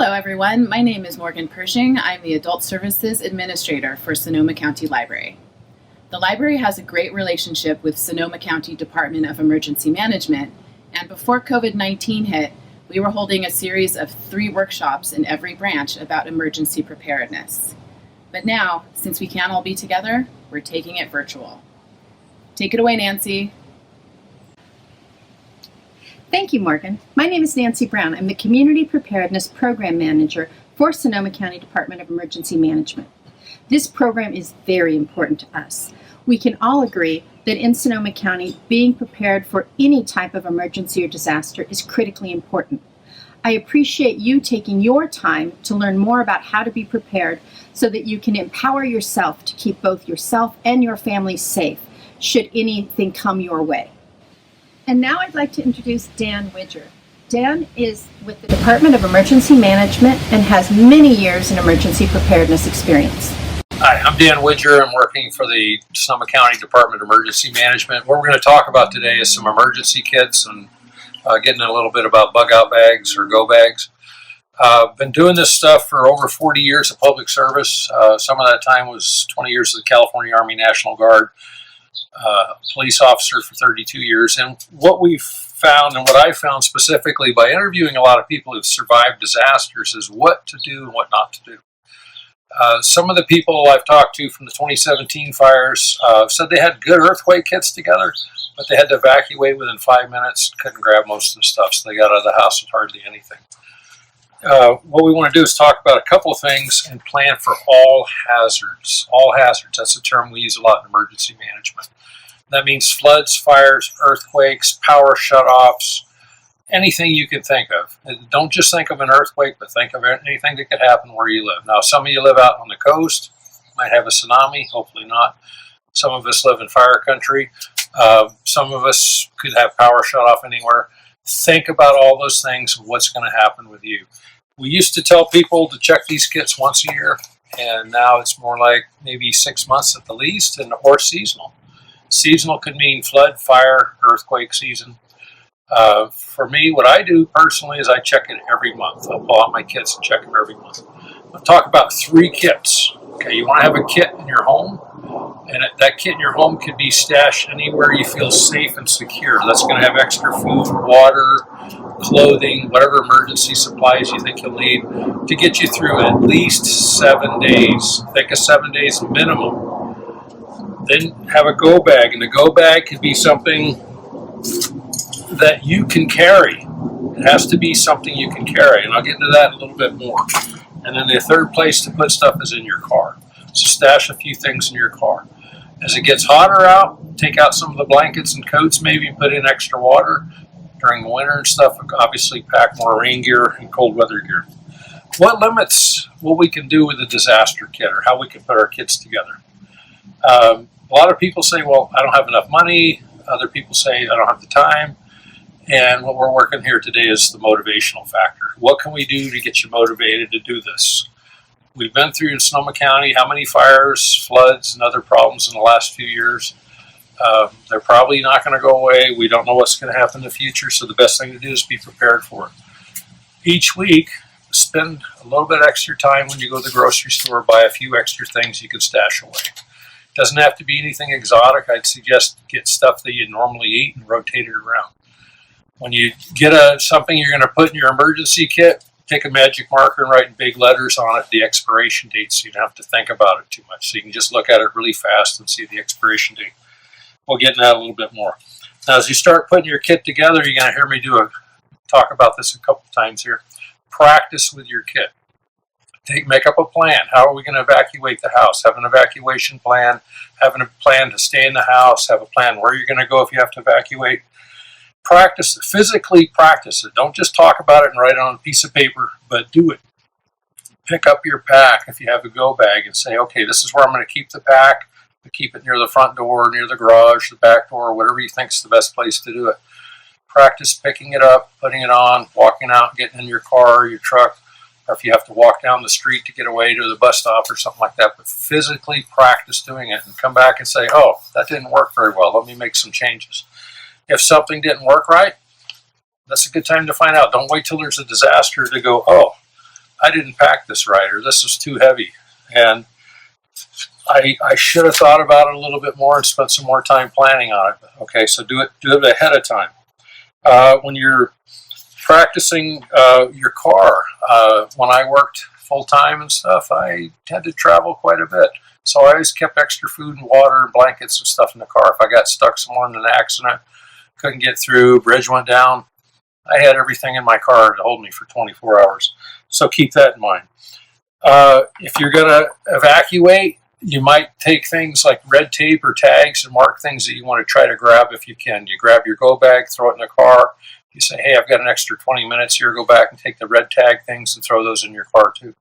Hello everyone, my name is Morgan Pershing. I'm the Adult Services Administrator for Sonoma County Library. The library has a great relationship with Sonoma County Department of Emergency Management, and before COVID-19 hit, we were holding a series of 3 workshops in every branch about emergency preparedness. But now, since we can't all be together, we're taking it virtual. Take it away, Nancy. Thank you, Morgan. My name is Nancy Brown. I'm the Community Preparedness Program Manager for Sonoma County Department of Emergency Management. This program is very important to us. We can all agree that in Sonoma County, being prepared for any type of emergency or disaster is critically important. I appreciate you taking your time to learn more about how to be prepared so that you can empower yourself to keep both yourself and your family safe should anything come your way. And now I'd like to introduce Dan Widger. Dan is with the Department of Emergency Management and has many years in emergency preparedness experience. Hi, I'm Dan Widger. I'm working for the Sonoma County Department of Emergency Management. What we're going to talk about today is some emergency kits and getting a little bit about bug out bags or go bags. Been doing this stuff for over 40 years of public service. Some of that time was 20 years of the California Army National Guard. Police officer for 32 years, and what we've found and what I found specifically by interviewing a lot of people who've survived disasters is what to do and what not to do. Some of the people I've talked to from the 2017 fires said they had good earthquake kits together, but they had to evacuate within 5 minutes, couldn't grab most of the stuff, so they got out of the house with hardly anything. What we want to do is talk about a couple of things and plan for all hazards. All hazards, that's a term we use a lot in emergency management. That means floods, fires, earthquakes, power shutoffs, anything you can think of. And don't just think of an earthquake, but think of anything that could happen where you live. Now, some of you live out on the coast, might have a tsunami, hopefully not. Some of us live in fire country. Some of us could have power shut off anywhere. Think about all those things and what's going to happen with you. We used to tell people to check these kits once a year, and now it's more like maybe 6 months at the least, or seasonal. Seasonal could mean flood, fire, earthquake season. For me, what I do personally is I check it every month. I'll pull out my kits and check them every month. I'll talk about 3 kits. Okay, you want to have a kit in your home, and that kit in your home could be stashed anywhere you feel safe and secure. That's going to have extra food, water, clothing, whatever emergency supplies you think you'll need to get you through at least 7 days. Think of 7 days minimum. Then have a go bag, and the go bag could be something that you can carry. It has to be something you can carry, and I'll get into that a little bit more. And then the third place to put stuff is in your car. So stash a few things in your car. As it gets hotter out, take out some of the blankets and coats maybe and put in extra water. During the winter and stuff, obviously pack more rain gear and cold weather gear. What limits what we can do with a disaster kit or how we can put our kits together? A lot of people say, well, I don't have enough money. Other people say, I don't have the time. And what we're working here today is the motivational factor. What can we do to get you motivated to do this? We've been through in Sonoma County how many fires, floods, and other problems in the last few years. They're probably not going to go away. We don't know what's going to happen in the future, so the best thing to do is be prepared for it. Each week, spend a little bit extra time when you go to the grocery store, buy a few extra things you can stash away. Doesn't have to be anything exotic. I'd suggest get stuff that you normally eat and rotate it around. When you get something you're going to put in your emergency kit, take a magic marker and write in big letters on it the expiration date so you don't have to think about it too much. So you can just look at it really fast and see the expiration date. We'll get into that a little bit more. Now, as you start putting your kit together, you're going to hear me talk about this a couple times here. Practice with your kit. Make up a plan. How are we going to evacuate the house? Have an evacuation plan. Having a plan to stay in the house. Have a plan where you're going to go if you have to evacuate. Practice it. Physically practice it. Don't just talk about it and write it on a piece of paper, but do it. Pick up your pack if you have a go bag and say, okay, this is where I'm going to keep the pack. Keep it near the front door, near the garage, the back door, whatever you think is the best place to do it. Practice picking it up, putting it on, walking out, getting in your car or your truck, or if you have to walk down the street to get away to the bus stop or something like that. But physically practice doing it and come back and say, oh, that didn't work very well. Let me make some changes. If something didn't work right, that's a good time to find out. Don't wait till there's a disaster to go, oh, I didn't pack this right, or this was too heavy. And I should have thought about it a little bit more and spent some more time planning on it. Okay, so do it ahead of time. When you're practicing your car, when I worked full time and stuff, I had to travel quite a bit. So I always kept extra food and water and blankets and stuff in the car. If I got stuck somewhere in an accident, couldn't get through, bridge went down, I had everything in my car to hold me for 24 hours. So keep that in mind. If you're going to evacuate, you might take things like red tape or tags and mark things that you want to try to grab if you can. You grab your go bag, throw it in the car. You say, hey, I've got an extra 20 minutes here. Go back and take the red tag things and throw those in your car too.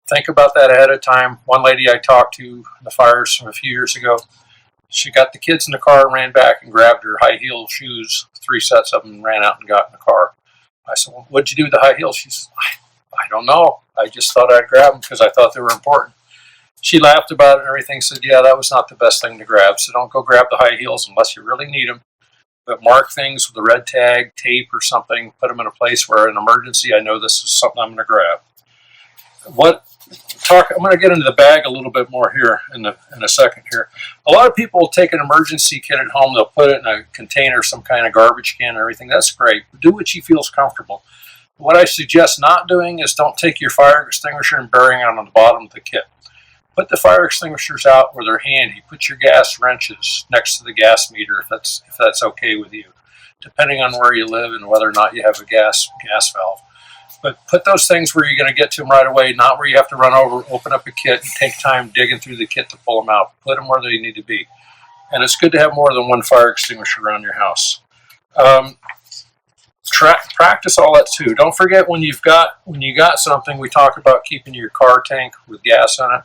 Think about that ahead of time. One lady I talked to in the fires from a few years ago, she got the kids in the car and ran back and grabbed her high heel shoes, 3 sets of them, and ran out and got in the car. I said, well, what'd you do with the high heels? She said, I don't know. I just thought I'd grab them because I thought they were important. She laughed about it and everything, said, yeah, that was not the best thing to grab. So don't go grab the high heels unless you really need them. But mark things with a red tag, tape or something, put them in a place where in an emergency, I know this is something I'm going to grab. I'm going to get into the bag a little bit more here in a second here. A lot of people will take an emergency kit at home. They'll put it in a container, some kind of garbage can and everything. That's great. Do what you feel is comfortable. What I suggest not doing is don't take your fire extinguisher and burying it on the bottom of the kit. Put the fire extinguishers out where they're handy. Put your gas wrenches next to the gas meter if that's okay with you, depending on where you live and whether or not you have a gas valve. But put those things where you're going to get to them right away, not where you have to run over, open up a kit, and take time digging through the kit to pull them out. Put them where they need to be. And it's good to have more than one fire extinguisher around your house. Practice all that too. Don't forget when you got something, we talk about keeping your car tank with gas in it.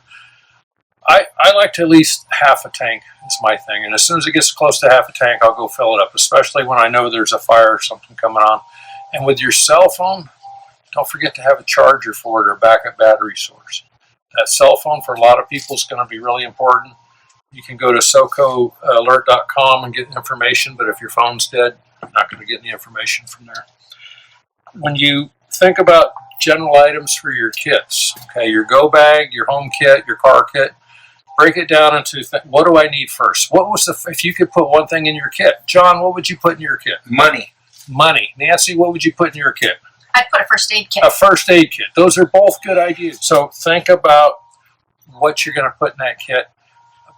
I like to at least half a tank is my thing. And as soon as it gets close to half a tank, I'll go fill it up, especially when I know there's a fire or something coming on. And with your cell phone, don't forget to have a charger for it or a backup battery source. That cell phone for a lot of people is going to be really important. You can go to SoCoalert.com and get information, but if your phone's dead, you're not going to get any information from there. When you think about general items for your kits, okay, your go bag, your home kit, your car kit, break it down into what do I need first? If you could put one thing in your kit? John, what would you put in your kit? Money. Nancy, what would you put in your kit? I'd put a first aid kit. A first aid kit. Those are both good ideas. So think about what you're going to put in that kit.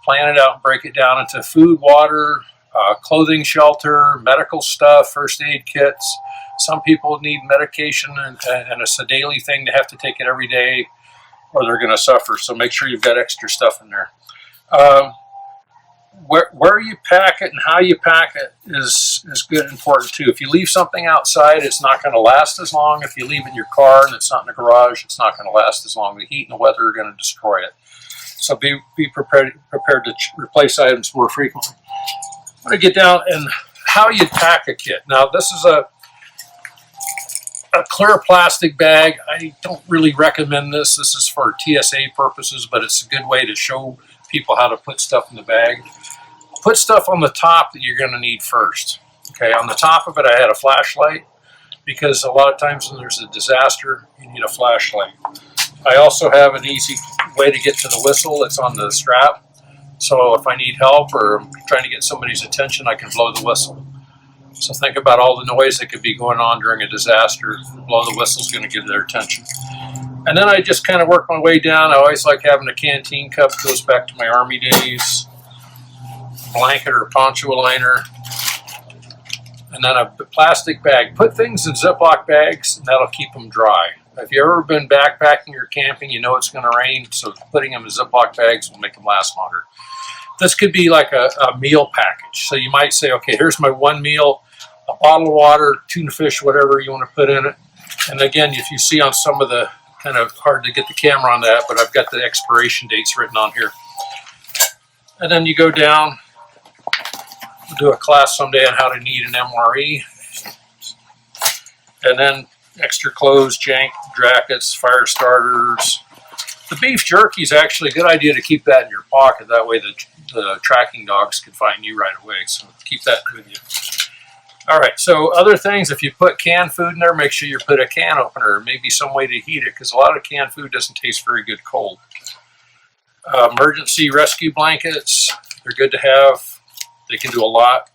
Plan it out and break it down into food, water, clothing, shelter, medical stuff, first aid kits. Some people need medication and it's a daily thing. They have to take it every day or they're going to suffer. So make sure you've got extra stuff in there. Where you pack it and how you pack it is good and important too. If you leave something outside, it's not going to last as long. If you leave it in your car and it's not in the garage, it's not going to last as long. The heat and the weather are going to destroy it. So be prepared to replace items more frequently. I'm going to get down and how you pack a kit. Now this is a clear plastic bag. I don't really recommend this. This is for TSA purposes, but it's a good way to show people how to put stuff in the bag. Put stuff on the top that you're going to need first. Okay, on the top of it I had a flashlight because a lot of times when there's a disaster you need a flashlight. I also have an easy way to get to the whistle. It's on the strap. So if I need help or I'm trying to get somebody's attention, I can blow the whistle. So think about all the noise that could be going on during a disaster. Blow the whistle is going to get their attention. And then I just kind of work my way down. I always like having a canteen cup. It goes back to my Army days. Blanket or poncho liner. And then a plastic bag. Put things in Ziploc bags and that'll keep them dry. If you've ever been backpacking or camping, you know it's going to rain, so putting them in Ziploc bags will make them last longer. This could be like a meal package. So you might say, okay, here's my one meal, a bottle of water, tuna fish, whatever you want to put in it. And again, if you see on some of the, kind of hard to get the camera on that, but I've got the expiration dates written on here. And then you go down, we'll do a class someday on how to knead an MRE. And then extra clothes, jackets, fire starters. The beef jerky is actually a good idea to keep that in your pocket. That way the tracking dogs can find you right away. So keep that with you. All right, so other things, if you put canned food in there, make sure you put a can opener, maybe some way to heat it, because a lot of canned food doesn't taste very good cold. Emergency rescue blankets, they're good to have. They can do a lot.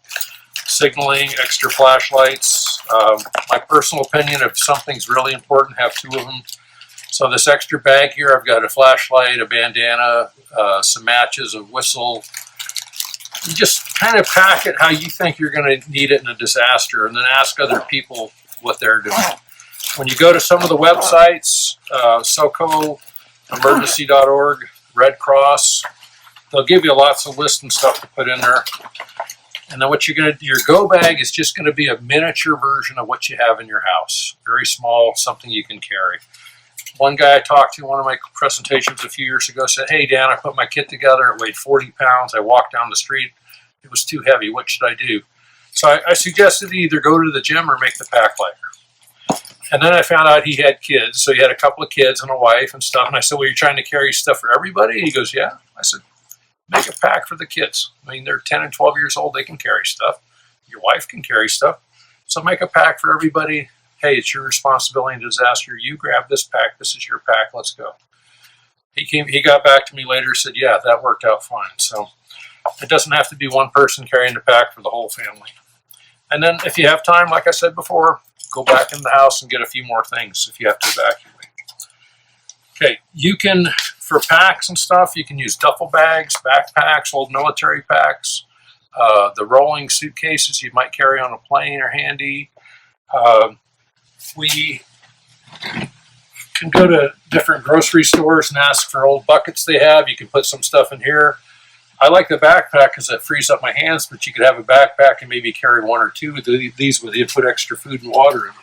Signaling, extra flashlights. My personal opinion, if something's really important, have 2 of them. So this extra bag here, I've got a flashlight, a bandana, some matches, a whistle. You just kind of pack it how you think you're going to need it in a disaster, and then ask other people what they're doing. When you go to some of the websites, SoCo, emergency.org, Red Cross, they'll give you lots of lists and stuff to put in there. And then what you're going to do, your go bag is just going to be a miniature version of what you have in your house. Very small, something you can carry. One guy I talked to in one of my presentations a few years ago said, "Hey, Dan, I put my kit together. It weighed 40 pounds. I walked down the street. It was too heavy. What should I do?" So I suggested either go to the gym or make the pack lighter. And then I found out he had kids. So he had a couple of kids and a wife and stuff. And I said, "Well, you're trying to carry stuff for everybody?" And he goes, "Yeah." I said, "Make a pack for the kids. I mean, they're 10 and 12 years old. They can carry stuff. Your wife can carry stuff. So make a pack for everybody. Hey, it's your responsibility in disaster. You grab this pack. This is your pack. Let's go." He got back to me later and said, "Yeah, that worked out fine." So it doesn't have to be one person carrying the pack for the whole family. And then if you have time, like I said before, go back in the house and get a few more things if you have to evacuate. Okay, you can, for packs and stuff, you can use duffel bags, backpacks, old military packs, the rolling suitcases you might carry on a plane are handy. We can go to different grocery stores and ask for old buckets they have. You can put some stuff in here. I like the backpack because it frees up my hands, but you could have a backpack and maybe carry 1 or 2 of these with you, put extra food and water in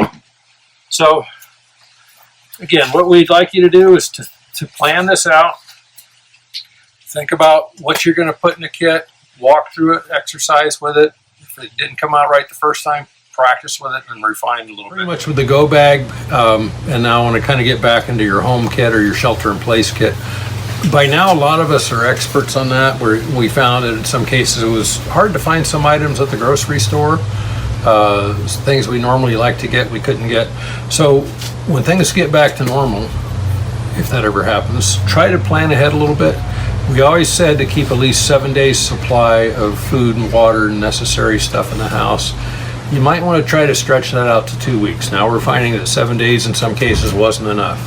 them. So, again, what we'd like you to do is to plan this out. Think about what you're going to put in the kit, walk through it, exercise with it. If it didn't come out right the first time, practice with it and refine a little bit. Pretty much with the go bag, and now I want to kind of get back into your home kit or your shelter-in-place kit. By now, a lot of us are experts on that. We found that in some cases it was hard to find some items at the grocery store. Things we normally like to get, we couldn't get. So when things get back to normal, if that ever happens, try to plan ahead a little bit. We always said to keep at least 7 days supply of food and water and necessary stuff in the house. You might want to try to stretch that out to 2 weeks. Now we're finding that 7 days in some cases wasn't enough.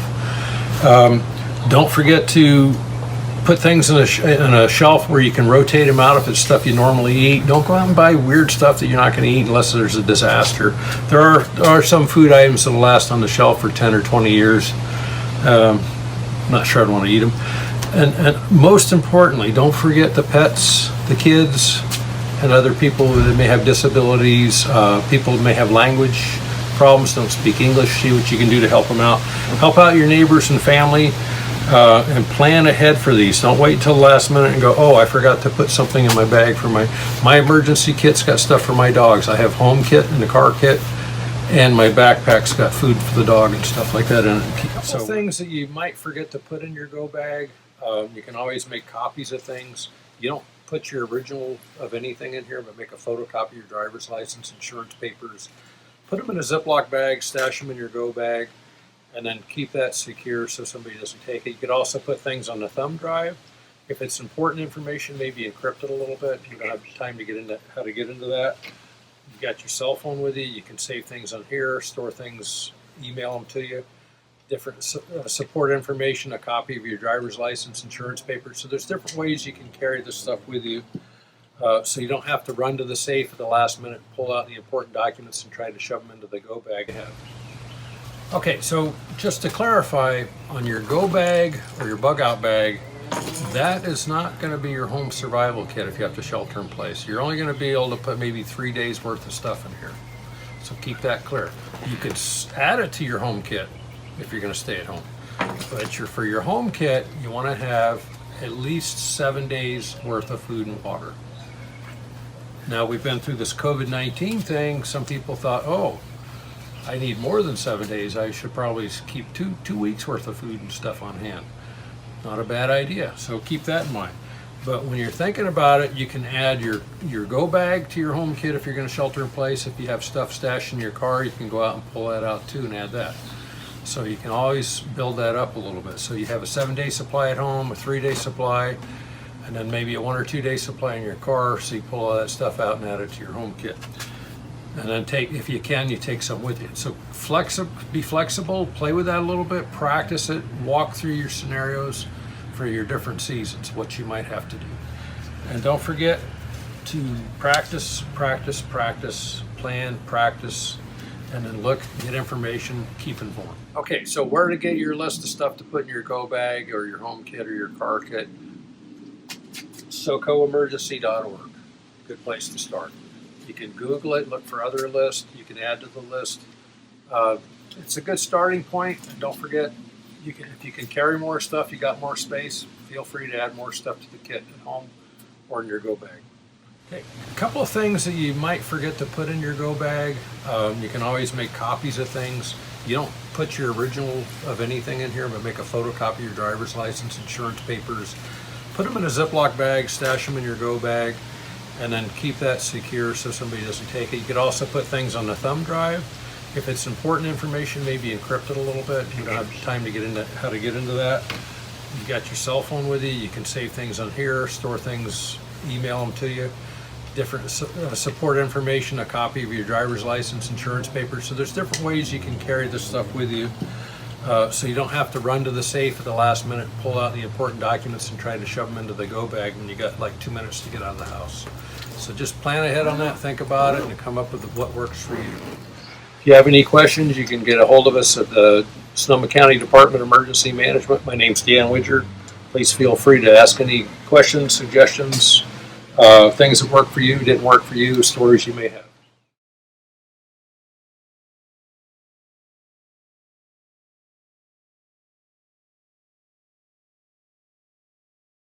Don't forget to put things in a shelf where you can rotate them out if it's stuff you normally eat. Don't go out and buy weird stuff that you're not going to eat unless there's a disaster. There are some food items that will last on the shelf for 10 or 20 years. I'm not sure I'd want to eat them. And most importantly, don't forget the pets, the kids, and other people that may have disabilities, people that may have language problems, don't speak English. See what you can do to help them out. Help out your neighbors and family, and plan ahead for these. Don't wait until the last minute and go, "Oh, I forgot to put something in my bag for my emergency kit's got stuff for my dogs. I have home kit and the car kit, and my backpack's got food for the dog and stuff like that in it." So things that you might forget to put in your go bag, you can always make copies of things. You don't put your original of anything in here, but make a photocopy of your driver's license, insurance papers. Put them in a Ziploc bag, stash them in your go bag, and then keep that secure so somebody doesn't take it. You could also put things on the thumb drive. If it's important information, maybe encrypt it a little bit. You don't have time to get into how to get into that. You got your cell phone with you. You can save things on here, store things, email them to you. Different support information, a copy of your driver's license, insurance papers. So there's different ways you can carry this stuff with you, so you don't have to run to the safe at the last minute, pull out the important documents and try to shove them into the go bag ahead. Okay, so just to clarify, on your go bag or your bug out bag, that is not going to be your home survival kit if you have to shelter in place. You're only going to be able to put maybe 3 days worth of stuff in here. So keep that clear. You could add it to your home kit if you're going to stay at home. But for your home kit, you want to have at least 7 days worth of food and water. Now we've been through this COVID-19 thing. Some people thought, "Oh, I need more than 7 days. I should probably keep two weeks worth of food and stuff on hand." Not a bad idea. So keep that in mind. But when you're thinking about it, you can add your go bag to your home kit if you're going to shelter in place. If you have stuff stashed in your car, you can go out and pull that out too and add that. So you can always build that up a little bit. So you have a 7-day supply at home, a 3-day supply, and then maybe a 1 or 2 day supply in your car. So you pull all that stuff out and add it to your home kit. And then if you can, you take some with you. So be flexible, play with that a little bit, practice it, walk through your scenarios for your different seasons, what you might have to do. And don't forget to practice, plan, practice, and then look, get information, keep informed. Okay, so where to get your list of stuff to put in your go bag or your home kit or your car kit? SoCoEmergency.org, good place to start. You can Google it, look for other lists, you can add to the list. It's a good starting point, and don't forget, if you can carry more stuff, you got more space, feel free to add more stuff to the kit at home or in your go bag. Okay, a couple of things that you might forget to put in your go bag. You can always make copies of things. You don't put your original of anything in here, but make a photocopy of your driver's license, insurance papers. Put them in a Ziploc bag, stash them in your go bag, and then keep that secure so somebody doesn't take it. You could also put things on the thumb drive. If it's important information, maybe encrypt it a little bit. You don't have time to get into how to get into that. You got your cell phone with you. You can save things on here, store things, email them to you. Different support information, a copy of your driver's license, insurance papers. So there's different ways you can carry this stuff with you. So you don't have to run to the safe at the last minute, pull out the important documents and try to shove them into the go bag when you got like 2 minutes to get out of the house. So just plan ahead on that, think about it, and come up with what works for you. If you have any questions, you can get a hold of us at the Sonoma County Department of Emergency Management. My name's Dan Widger. Please feel free to ask any questions, suggestions, things that work for you, didn't work for you, stories you may have.